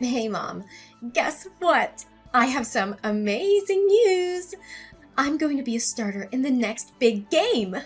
Hey, Mom. Guess what? I have some amazing news. I'm going to be a starter in the next big game.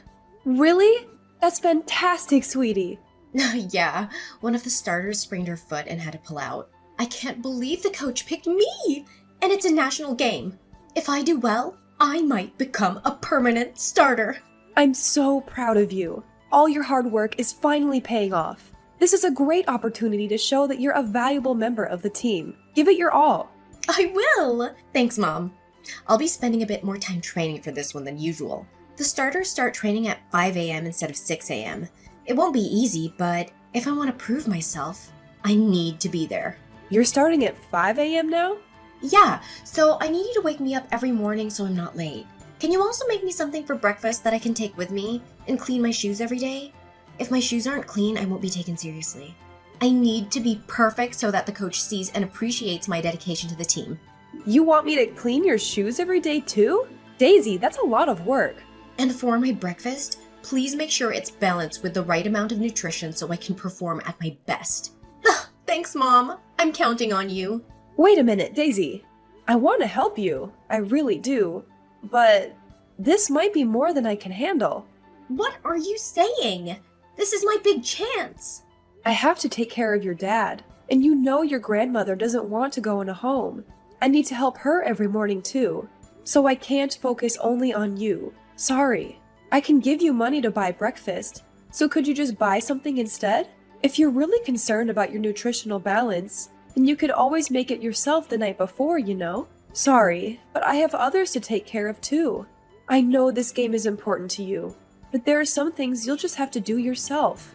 Really? That's fantastic, sweetie. Yeah, one of the starters sprained her foot and had to pull out. I can't believe the coach picked me! And it's a national game. If I do well, I might become a permanent starter. I'm so proud of you. All your hard work is finally paying off. This is a great opportunity to show that you're a valuable member of the team. Give it your all. I will! Thanks, Mom. I'll be spending a bit more time training for this one than usual. The starters start training at 5 a.m. instead of 6 a.m. It won't be easy, but if I want to prove myself, I need to be there. You're starting at 5 a.m. now? Yeah, so I need you to wake me up every morning so I'm not late. Can you also make me something for breakfast that I can take with me and clean my shoes every day? If my shoes aren't clean, I won't be taken seriously. I need to be perfect so that the coach sees and appreciates my dedication to the team. You want me to clean your shoes every day too? Daisy, that's a lot of work. And for my breakfast, please make sure it's balanced with the right amount of nutrition so I can perform at my best. Thanks, Mom. I'm counting on you. Wait a minute, Daisy. I want to help you. I really do. But this might be more than I can handle. What are you saying? This is my big chance. I have to take care of your dad, and you know your grandmother doesn't want to go in a home. I need to help her every morning too, so I can't focus only on you. Sorry. I can give you money to buy breakfast, so could you just buy something instead? If you're really concerned about your nutritional balance, then you could always make it yourself the night before, you know? Sorry, but I have others to take care of too. I know this game is important to you, but there are some things you'll just have to do yourself.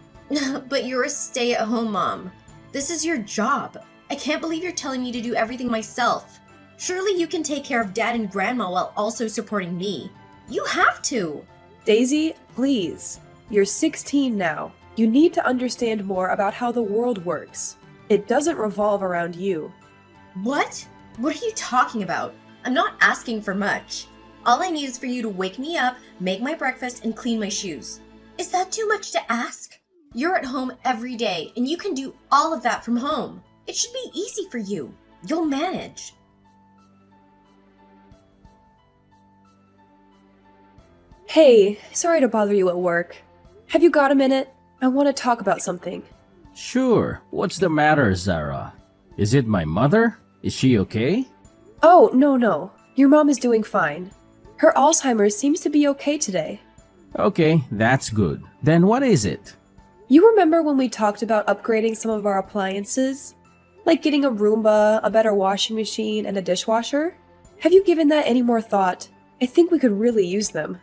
But you're a stay-at-home mom. This is your job. I can't believe you're telling me to do everything myself. Surely you can take care of Dad and Grandma while also supporting me. You have to! Daisy, please. You're 16 now. You need to understand more about how the world works. It doesn't revolve around you. What? What are you talking about? I'm not asking for much. All I need is for you to wake me up, make my breakfast, and clean my shoes. Is that too much to ask? You're at home every day, and you can do all of that from home. It should be easy for you. You'll manage. Hey, sorry to bother you at work. Have you got a minute? I want to talk about something. Sure. What's the matter, Zara? Is it my mother? Is she okay? Oh, no. Your mom is doing fine. Her Alzheimer's seems to be okay today. Okay, that's good. Then what is it? You remember when we talked about upgrading some of our appliances? Like getting a Roomba, a better washing machine, and a dishwasher? Have you given that any more thought? I think we could really use them.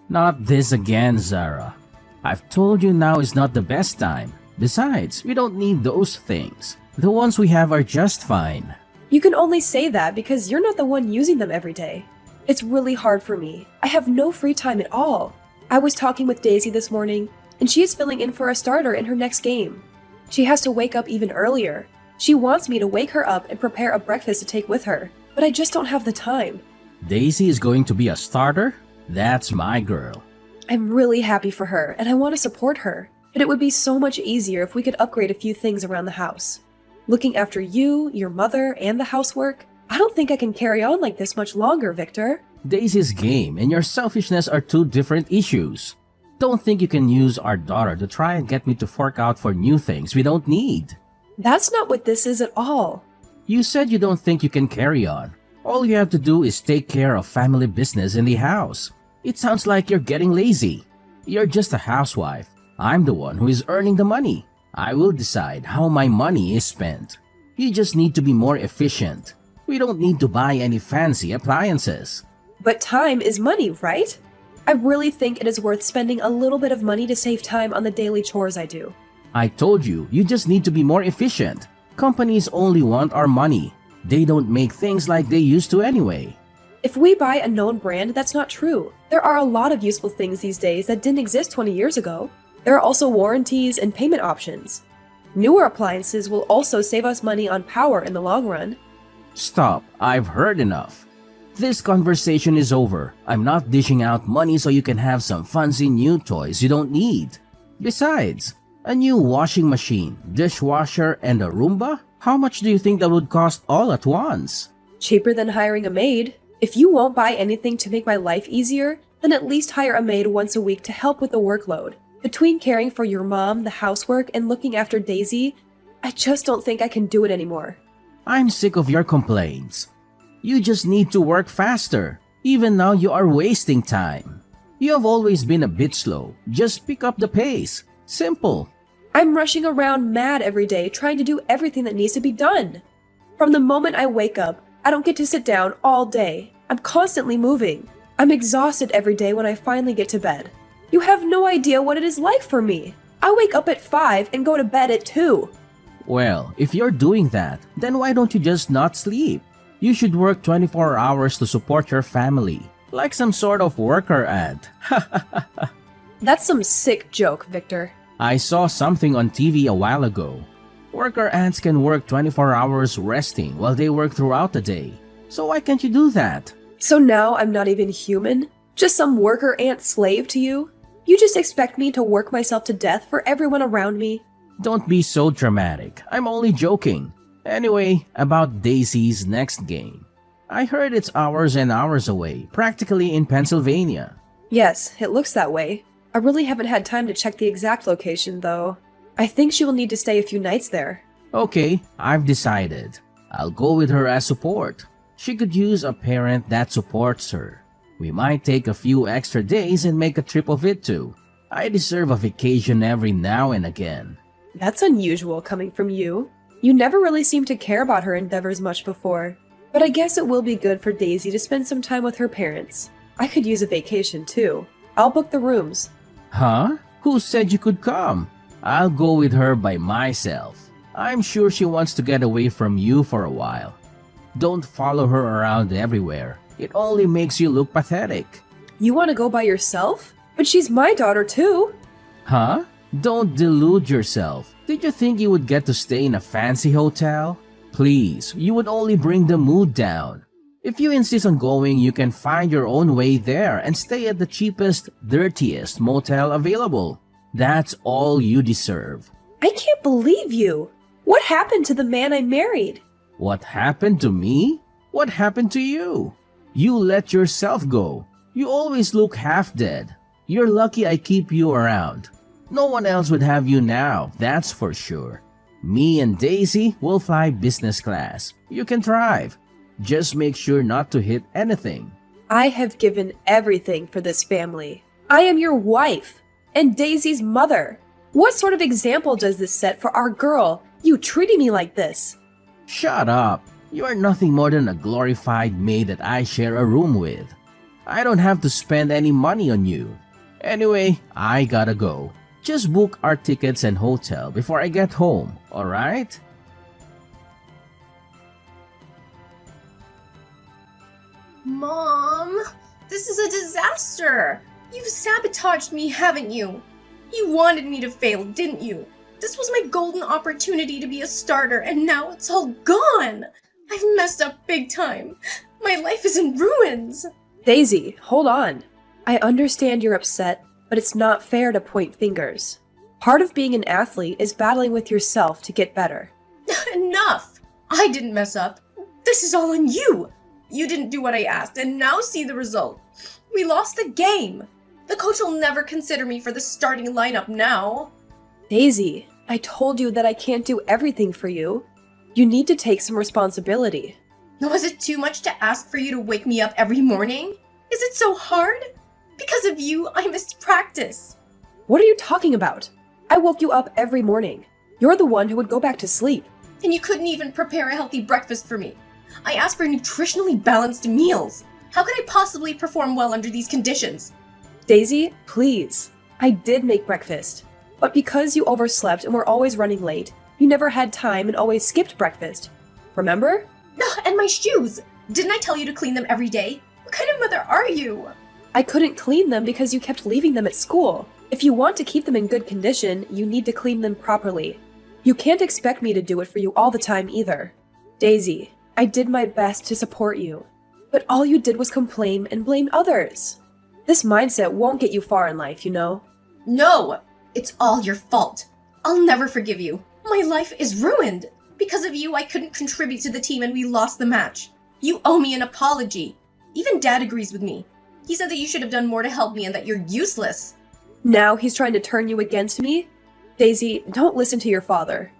Not this again, Zara. I've told you now is not the best time. Besides, we don't need those things. The ones we have are just fine. You can only say that because you're not the one using them every day. It's really hard for me. I have no free time at all. I was talking with Daisy this morning, and she is filling in for a starter in her next game. She has to wake up even earlier. She wants me to wake her up and prepare a breakfast to take with her, but I just don't have the time. Daisy is going to be a starter? That's my girl. I'm really happy for her, and I want to support her, but it would be so much easier if we could upgrade a few things around the house. Looking after you, your mother, and the housework, I don't think I can carry on like this much longer, Victor. Daisy's game and your selfishness are two different issues. Don't think you can use our daughter to try and get me to fork out for new things we don't need. That's not what this is at all. You said you don't think you can carry on. All you have to do is take care of family business in the house. It sounds like you're getting lazy. You're just a housewife. I'm the one who is earning the money. I will decide how my money is spent. You just need to be more efficient. We don't need to buy any fancy appliances. But time is money, right? I really think it is worth spending a little bit of money to save time on the daily chores I do. I told you, you just need to be more efficient. Companies only want our money. They don't make things like they used to anyway. If we buy a known brand, that's not true. There are a lot of useful things these days that didn't exist 20 years ago. There are also warranties and payment options. Newer appliances will also save us money on power in the long run. Stop, I've heard enough. This conversation is over. I'm not dishing out money so you can have some fancy new toys you don't need. Besides, a new washing machine, dishwasher, and a Roomba? How much do you think that would cost all at once? Cheaper than hiring a maid. If you won't buy anything to make my life easier, then at least hire a maid once a week to help with the workload. Between caring for your mom, the housework, and looking after Daisy, I just don't think I can do it anymore. I'm sick of your complaints. You just need to work faster. Even now you are wasting time. You have always been a bit slow. Just pick up the pace. Simple. I'm rushing around mad every day trying to do everything that needs to be done. From the moment I wake up, I don't get to sit down all day. I'm constantly moving. I'm exhausted every day when I finally get to bed. You have no idea what it is like for me. I wake up at 5 and go to bed at 2. Well, if you're doing that, then why don't you just not sleep? You should work 24 hours to support your family, like some sort of worker ant. That's some sick joke, Victor. I saw something on TV a while ago. Worker ants can work 24 hours resting while they work throughout the day. So why can't you do that? So now I'm not even human? Just some worker ant slave to you? You just expect me to work myself to death for everyone around me? Don't be so dramatic. I'm only joking. Anyway, about Daisy's next game. I heard it's hours and hours away, practically in Pennsylvania. Yes, it looks that way. I really haven't had time to check the exact location, though. I think she will need to stay a few nights there. Okay, I've decided. I'll go with her as support. She could use a parent that supports her. We might take a few extra days and make a trip of it too. I deserve a vacation every now and again. That's unusual coming from you. You never really seemed to care about her endeavors much before. But I guess it will be good for Daisy to spend some time with her parents. I could use a vacation too. I'll book the rooms. Huh? Who said you could come? I'll go with her by myself. I'm sure she wants to get away from you for a while. Don't follow her around everywhere. It only makes you look pathetic. You want to go by yourself? But she's my daughter too. Huh? Don't delude yourself. Did you think you would get to stay in a fancy hotel? Please, you would only bring the mood down. If you insist on going, you can find your own way there and stay at the cheapest, dirtiest motel available. That's all you deserve. I can't believe you. What happened to the man I married? What happened to me? What happened to you? You let yourself go. You always look half dead. You're lucky I keep you around. No one else would have you now, that's for sure. Me and Daisy will fly business class. You can drive. Just make sure not to hit anything. I have given everything for this family. I am your wife and Daisy's mother. What sort of example does this set for our girl? You treating me like this? Shut up. You are nothing more than a glorified maid that I share a room with. I don't have to spend any money on you. Anyway, I gotta go. Just book our tickets and hotel before I get home, alright? Mom, this is a disaster. You've sabotaged me, haven't you? You wanted me to fail, didn't you? This was my golden opportunity to be a starter, and now it's all gone. I've messed up big time. My life is in ruins. Daisy, hold on. I understand you're upset, but it's not fair to point fingers. Part of being an athlete is battling with yourself to get better. Enough! I didn't mess up. This is all on you. You didn't do what I asked, and now see the result. We lost the game. The coach will never consider me for the starting lineup now. Daisy, I told you that I can't do everything for you. You need to take some responsibility. Was it too much to ask for you to wake me up every morning? Is it so hard? Because of you, I missed practice. What are you talking about? I woke you up every morning. You're the one who would go back to sleep. And you couldn't even prepare a healthy breakfast for me. I asked for nutritionally balanced meals. How could I possibly perform well under these conditions? Daisy, please. I did make breakfast. But because you overslept and were always running late, you never had time and always skipped breakfast. Remember? And my shoes! Didn't I tell you to clean them every day? What kind of mother are you? I couldn't clean them because you kept leaving them at school. If you want to keep them in good condition, you need to clean them properly. You can't expect me to do it for you all the time either. Daisy, I did my best to support you, but all you did was complain and blame others. This mindset won't get you far in life, you know? No! It's all your fault. I'll never forgive you. My life is ruined. Because of you, I couldn't contribute to the team and we lost the match. You owe me an apology. Even Dad agrees with me. He said that you should have done more to help me and that you're useless. Now he's trying to turn you against me? Daisy, don't listen to your father.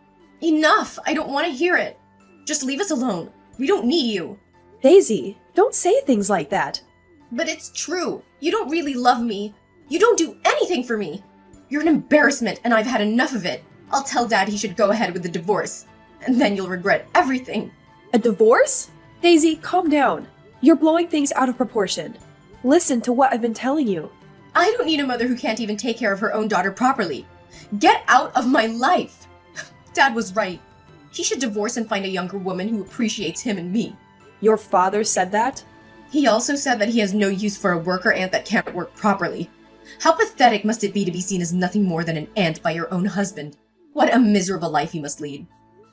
Enough! I don't want to hear it. Just leave us alone. We don't need you. Daisy, don't say things like that. But it's true. You don't really love me. You don't do anything for me. You're an embarrassment and I've had enough of it. I'll tell Dad he should go ahead with the divorce. And then you'll regret everything. A divorce? Daisy, calm down. You're blowing things out of proportion. Listen to what I've been telling you. I don't need a mother who can't even take care of her own daughter properly. Get out of my life. Dad was right. He should divorce and find a younger woman who appreciates him and me. Your father said that? He also said that he has no use for a worker ant that can't work properly. How pathetic must it be to be seen as nothing more than an ant by your own husband? What a miserable life he must lead.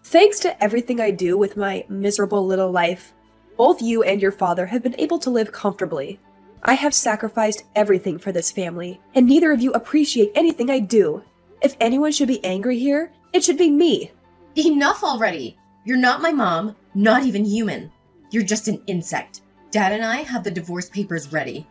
Thanks to everything I do with my miserable little life, both you and your father have been able to live comfortably. I have sacrificed everything for this family, and neither of you appreciate anything I do. If anyone should be angry here, it should be me. Enough already! You're not my mom, not even human. You're just an insect. Dad and I have the divorce papers ready.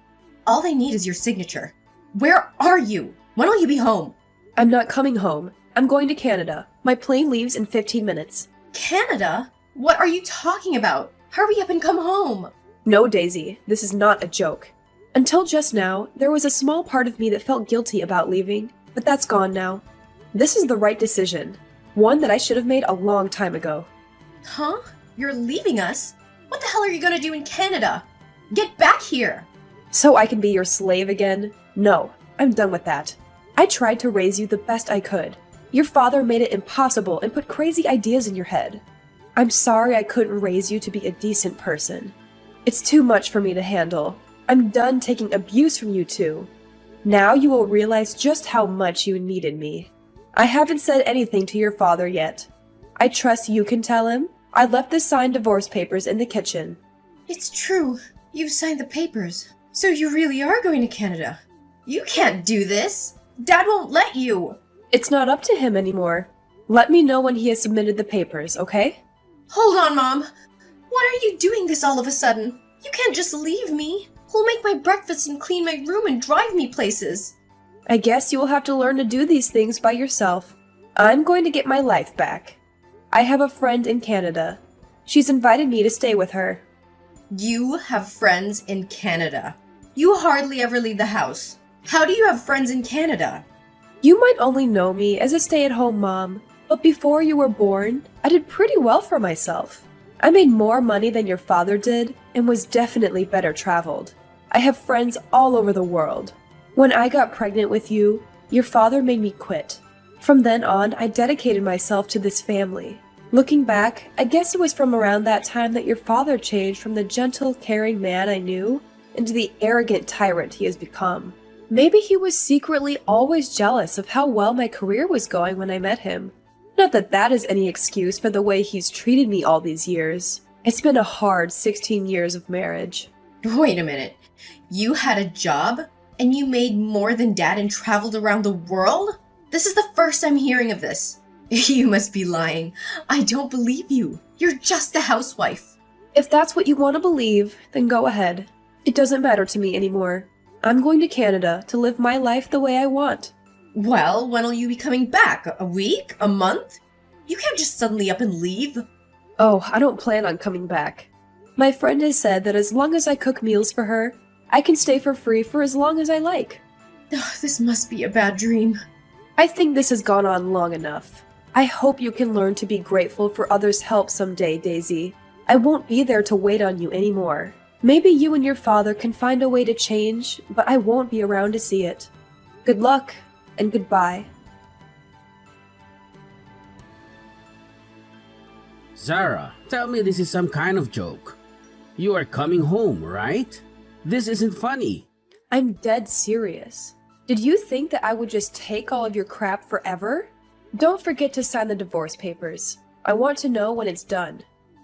All they need is your signature. Where are you? When will you be home? I'm not coming home. I'm going to Canada. My plane leaves in 15 minutes. Canada? What are you talking about? Hurry up and come home! No, Daisy, this is not a joke. Until just now, there was a small part of me that felt guilty about leaving, but that's gone now. This is the right decision. One that I should have made a long time ago. Huh? You're leaving us? What the hell are you gonna do in Canada? Get back here! So I can be your slave again? No, I'm done with that. I tried to raise you the best I could. Your father made it impossible and put crazy ideas in your head. I'm sorry I couldn't raise you to be a decent person. It's too much for me to handle. I'm done taking abuse from you two. Now you will realize just how much you needed me. I haven't said anything to your father yet. I trust you can tell him. I left the signed divorce papers in the kitchen. It's true. You've signed the papers. So you really are going to Canada. You can't do this. Dad won't let you. It's not up to him anymore. Let me know when he has submitted the papers, okay? Hold on, Mom. Why are you doing this all of a sudden? You can't just leave me. Who'll make my breakfast and clean my room and drive me places? I guess you will have to learn to do these things by yourself. I'm going to get my life back. I have a friend in Canada. She's invited me to stay with her. You have friends in Canada. You hardly ever leave the house. How do you have friends in Canada? You might only know me as a stay-at-home mom, but before you were born, I did pretty well for myself. I made more money than your father did and was definitely better traveled. I have friends all over the world. When I got pregnant with you, your father made me quit. From then on, I dedicated myself to this family. Looking back, I guess it was from around that time that your father changed from the gentle, caring man I knew into the arrogant tyrant he has become. Maybe he was secretly always jealous of how well my career was going when I met him. Not that that is any excuse for the way he's treated me all these years. It's been a hard 16 years of marriage. Wait a minute. You had a job? And you made more than Dad and traveled around the world? This is the first I'm hearing of this. You must be lying. I don't believe you. You're just a housewife. If that's what you want to believe, then go ahead. It doesn't matter to me anymore. I'm going to Canada to live my life the way I want. Well, when will you be coming back? A week? A month? You can't just suddenly up and leave. Oh, I don't plan on coming back. My friend has said that as long as I cook meals for her, I can stay for free for as long as I like. This must be a bad dream. I think this has gone on long enough. I hope you can learn to be grateful for others' help someday, Daisy. I won't be there to wait on you anymore. Maybe you and your father can find a way to change, but I won't be around to see it. Good luck, and goodbye. Zara, tell me this is some kind of joke. You are coming home, right? This isn't funny. I'm dead serious. Did you think that I would just take all of your crap forever? Don't forget to sign the divorce papers. I want to know when it's done.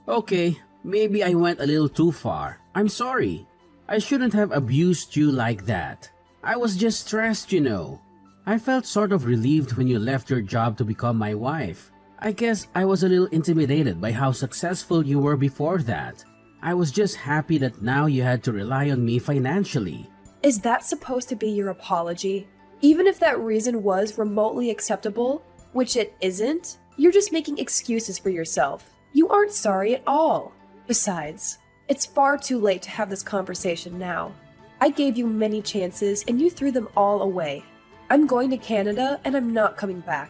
Okay, maybe I went a little too far. I'm sorry. I shouldn't have abused you like that. I was just stressed, you know. I felt sort of relieved when you left your job to become my wife. I guess I was a little intimidated by how successful you were before that. I was just happy that now you had to rely on me financially. Is that supposed to be your apology? Even if that reason was remotely acceptable, which it isn't, you're just making excuses for yourself. You aren't sorry at all. Besides, it's far too late to have this conversation now. I gave you many chances and you threw them all away. I'm going to Canada and I'm not coming back.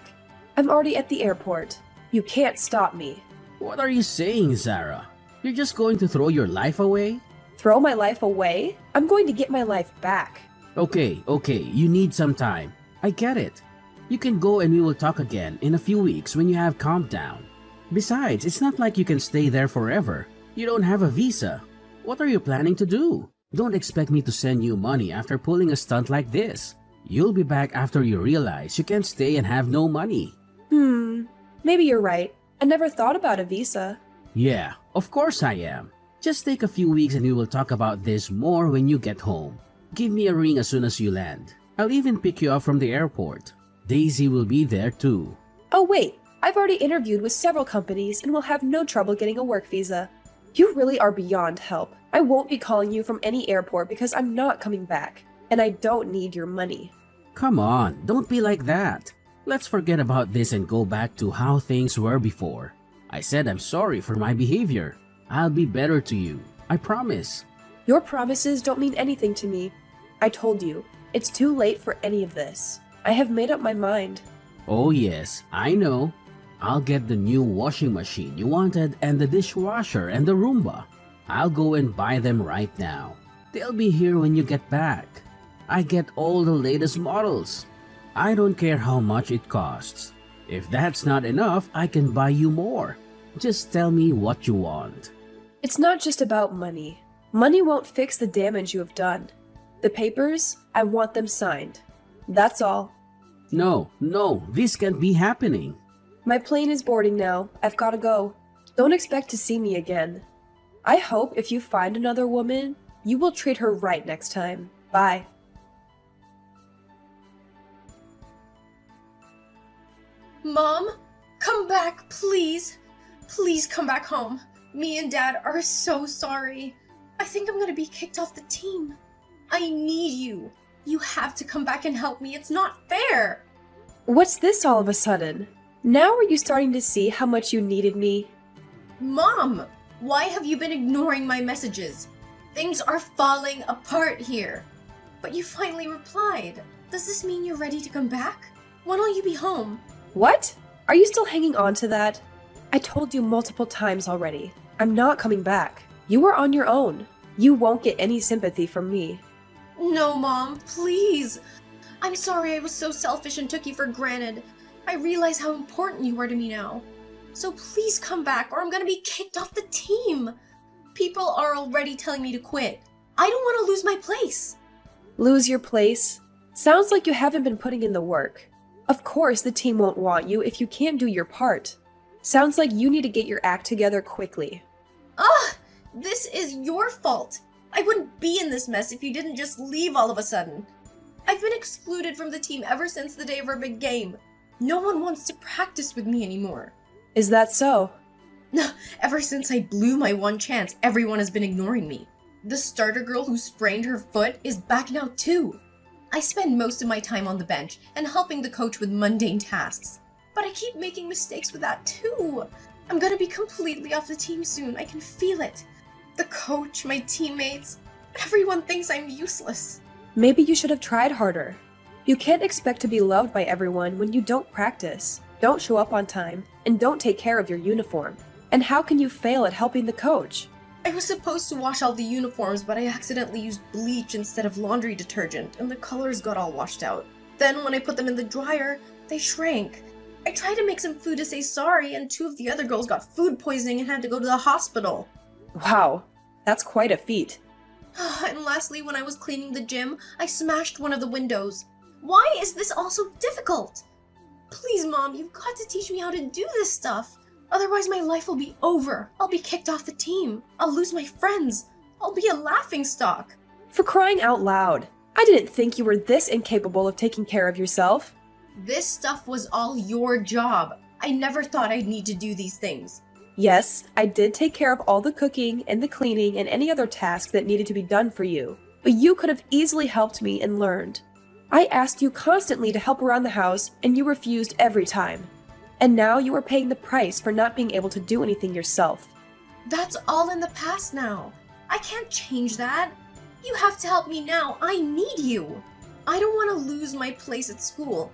I'm already at the airport. You can't stop me. What are you saying, Zara? You're just going to throw your life away? Throw my life away? I'm going to get my life back. Okay, you need some time. I get it. You can go and we will talk again in a few weeks when you have calmed down. Besides, it's not like you can stay there forever. You don't have a visa. What are you planning to do? Don't expect me to send you money after pulling a stunt like this. You'll be back after you realize you can't stay and have no money. Maybe you're right. I never thought about a visa. Yeah, of course I am. Just take a few weeks and we will talk about this more when you get home. Give me a ring as soon as you land. I'll even pick you up from the airport. Daisy will be there too. Oh wait, I've already interviewed with several companies and will have no trouble getting a work visa. You really are beyond help. I won't be calling you from any airport because I'm not coming back. And I don't need your money. Come on, don't be like that. Let's forget about this and go back to how things were before. I said I'm sorry for my behavior. I'll be better to you. I promise. Your promises don't mean anything to me. I told you, it's too late for any of this. I have made up my mind. Oh yes, I know. I'll get the new washing machine you wanted and the dishwasher and the Roomba. I'll go and buy them right now. They'll be here when you get back. I get all the latest models. I don't care how much it costs. If that's not enough, I can buy you more. Just tell me what you want. It's not just about money. Money won't fix the damage you have done. The papers, I want them signed. That's all. No, this can't be happening. My plane is boarding now. I've gotta go. Don't expect to see me again. I hope if you find another woman, you will treat her right next time. Bye. Mom, come back, please. Please come back home. Me and Dad are so sorry. I think I'm gonna be kicked off the team. I need you. You have to come back and help me. It's not fair. What's this all of a sudden? Now are you starting to see how much you needed me? Mom, why have you been ignoring my messages? Things are falling apart here. But you finally replied. Does this mean you're ready to come back? When will you be home? What? Are you still hanging on to that? I told you multiple times already. I'm not coming back. You are on your own. You won't get any sympathy from me. No, Mom, please. I'm sorry I was so selfish and took you for granted. I realize how important you are to me now. So please come back or I'm gonna be kicked off the team. People are already telling me to quit. I don't want to lose my place. Lose your place? Sounds like you haven't been putting in the work. Of course the team won't want you if you can't do your part. Sounds like you need to get your act together quickly. Ugh! This is your fault. I wouldn't be in this mess if you didn't just leave all of a sudden. I've been excluded from the team ever since the day of our big game. No one wants to practice with me anymore. Is that so? Ever since I blew my one chance, everyone has been ignoring me. The starter girl who sprained her foot is back now too. I spend most of my time on the bench and helping the coach with mundane tasks. But I keep making mistakes with that too. I'm gonna be completely off the team soon. I can feel it. The coach, my teammates, everyone thinks I'm useless. Maybe you should have tried harder. You can't expect to be loved by everyone when you don't practice, don't show up on time, and don't take care of your uniform. And how can you fail at helping the coach? I was supposed to wash all the uniforms, but I accidentally used bleach instead of laundry detergent, and the colors got all washed out. Then when I put them in the dryer, they shrank. I tried to make some food to say sorry, and 2 of the other girls got food poisoning and had to go to the hospital. Wow, that's quite a feat. And lastly, when I was cleaning the gym, I smashed one of the windows. Why is this all so difficult? Please, Mom, you've got to teach me how to do this stuff. Otherwise, my life will be over. I'll be kicked off the team. I'll lose my friends. I'll be a laughingstock. For crying out loud, I didn't think you were this incapable of taking care of yourself. This stuff was all your job. I never thought I'd need to do these things. Yes, I did take care of all the cooking and the cleaning and any other task that needed to be done for you, but you could have easily helped me and learned. I asked you constantly to help around the house, and you refused every time. And now you are paying the price for not being able to do anything yourself. That's all in the past now. I can't change that. You have to help me now. I need you. I don't want to lose my place at school.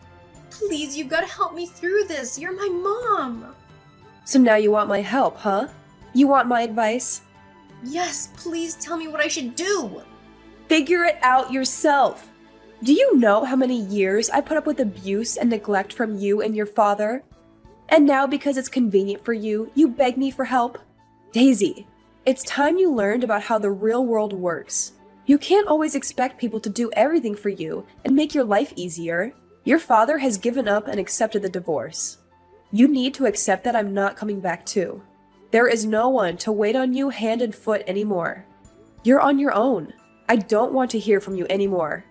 Please, you've got to help me through this. You're my mom. So now you want my help, huh? You want my advice? Yes, please tell me what I should do. Figure it out yourself. Do you know how many years I put up with abuse and neglect from you and your father? And now, because it's convenient for you, you beg me for help? Daisy, it's time you learned about how the real world works. You can't always expect people to do everything for you and make your life easier. Your father has given up and accepted the divorce. You need to accept that I'm not coming back too. There is no one to wait on you hand and foot anymore. You're on your own. I don't want to hear from you anymore.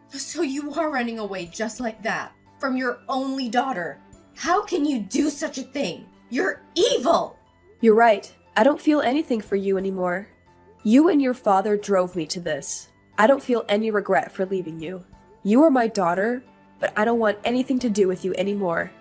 So you are running away just like that, from your only daughter. How can you do such a thing? You're evil! You're right. I don't feel anything for you anymore. You and your father drove me to this. I don't feel any regret for leaving you. You are my daughter, but I don't want anything to do with you anymore.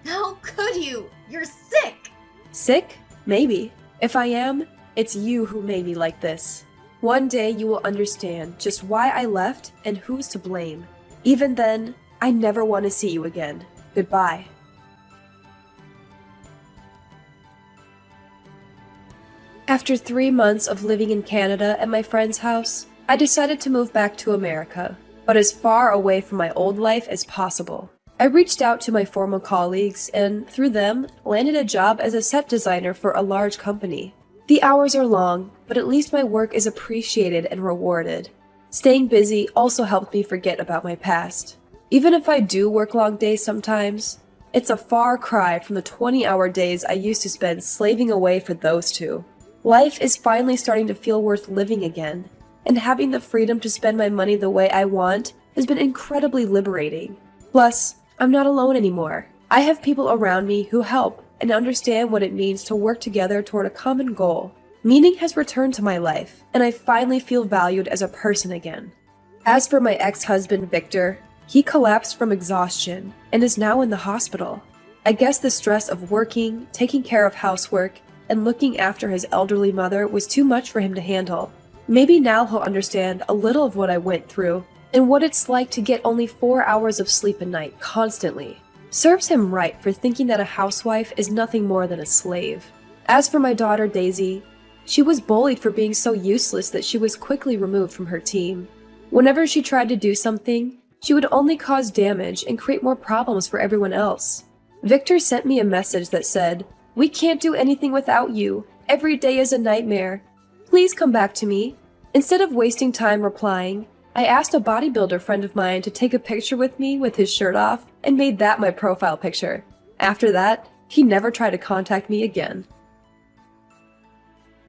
How could you? You're sick! Sick? Maybe. If I am, it's you who made me like this. One day you will understand just why I left and who's to blame. Even then, I never want to see you again. Goodbye. After 3 months of living in Canada at my friend's house, I decided to move back to America, but as far away from my old life as possible. I reached out to my former colleagues and, through them, landed a job as a set designer for a large company. The hours are long, but at least my work is appreciated and rewarded. Staying busy also helped me forget about my past. Even if I do work long days sometimes, it's a far cry from the 20-hour days I used to spend slaving away for those two. Life is finally starting to feel worth living again, and having the freedom to spend my money the way I want has been incredibly liberating. Plus, I'm not alone anymore. I have people around me who help and understand what it means to work together toward a common goal. Meaning has returned to my life, and I finally feel valued as a person again. As for my ex-husband, Victor, he collapsed from exhaustion and is now in the hospital. I guess the stress of working, taking care of housework, and looking after his elderly mother was too much for him to handle. Maybe now he'll understand a little of what I went through and what it's like to get only 4 hours of sleep a night constantly. Serves him right for thinking that a housewife is nothing more than a slave. As for my daughter Daisy, she was bullied for being so useless that she was quickly removed from her team. Whenever she tried to do something, she would only cause damage and create more problems for everyone else. Victor sent me a message that said, "We can't do anything without you. Every day is a nightmare. Please come back to me." Instead of wasting time replying, I asked a bodybuilder friend of mine to take a picture with me with his shirt off and made that my profile picture. After that, he never tried to contact me again.